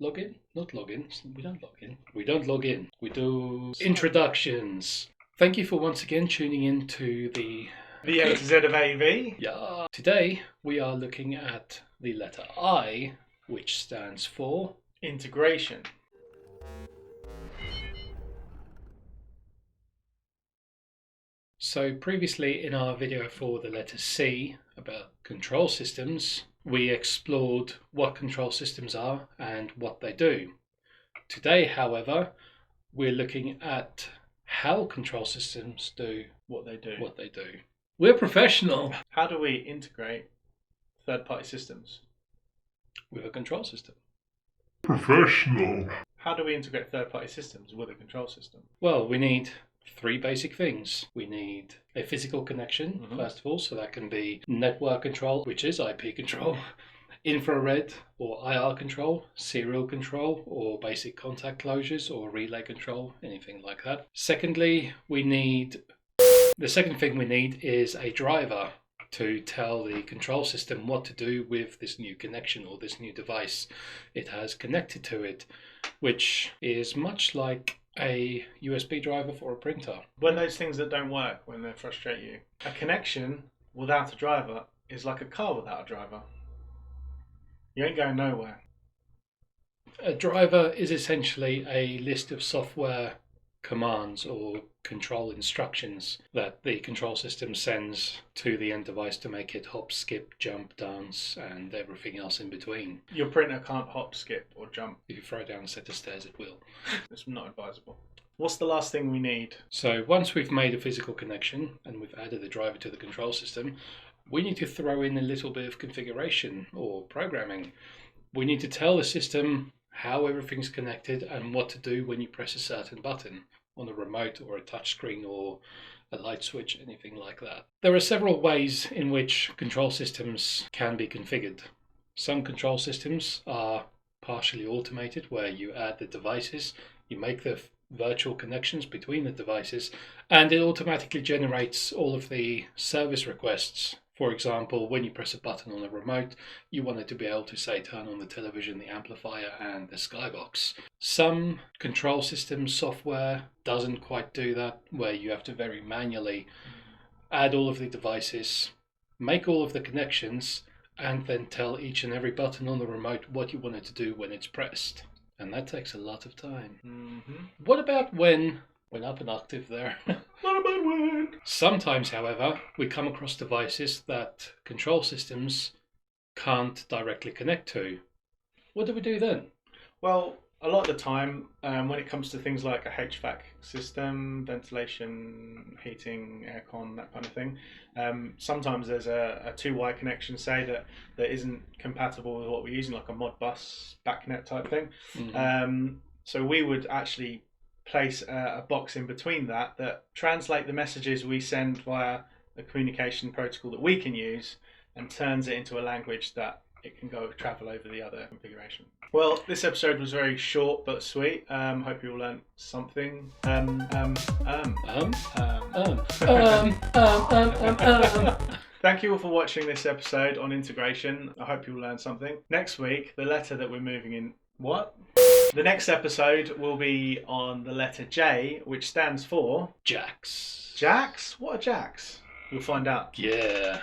log in? Not log in. We don't log in. We don't log in. We do introductions. Thank you for once again tuning in to the AtoZ of A. Yeah. Today we are looking at the letter I, which stands for integration. So previously in our video for the letter C about control systems, we explored what control systems are and what they do. Today, however, we're looking at how control systems do What they do. We're professional. How do we integrate third-party systems? With a control system. Professional. How do we integrate third-party systems with a control system? Well, we need three basic things. We need a physical connection, first of all, so that can be network control, which is IP control, infrared or IR control, serial control, or basic contact closures or relay control, anything like that. Secondly, the second thing we need is a driver to tell the control system what to do with this new connection or this new device it has connected to it, which is much like a USB driver for a printer. When those things that don't work, when they frustrate you, a connection without a driver is like a car without a driver. You ain't going nowhere. A driver is essentially a list of software commands or control instructions that the control system sends to the end device to make it hop, skip, jump, dance, and everything else in between. Your printer can't hop, skip, or jump. If you throw it down a set of stairs, it will. It's not advisable. What's the last thing we need? So once we've made a physical connection and we've added the driver to the control system, we need to throw in a little bit of configuration or programming. We need to tell the system how everything's connected and what to do when you press a certain button on a remote or a touchscreen or a light switch, anything like that. There are several ways in which control systems can be configured. Some control systems are partially automated, where you add the devices, you make the virtual connections between the devices, and it automatically generates all of the service requests. For example, when you press a button on a remote, you want it to be able to say turn on the television, the amplifier, and the skybox. Some control system software doesn't quite do that, where you have to very manually add all of the devices, make all of the connections, and then tell each and every button on the remote what you want it to do when it's pressed. And that takes a lot of time. What about when went up an octave there? What about when? Sometimes, however, we come across devices that control systems can't directly connect to. What do we do then? Well, a lot of the time, when it comes to things like a HVAC system, ventilation, heating, aircon, that kind of thing, sometimes there's a two-wire connection, say, that isn't compatible with what we're using, like a Modbus backnet type thing. So we would actually place a box in between that translate the messages we send via a communication protocol that we can use and turns it into a language that it can travel over the other configuration. Well, this episode was very short but sweet. Hope you all learned something. Thank you all for watching this episode on integration. I hope you all learned something. Next week, the letter that we're moving in. What? The next episode will be on the letter J, which stands for Jacks. Jacks? What are jacks? We'll find out. Yeah.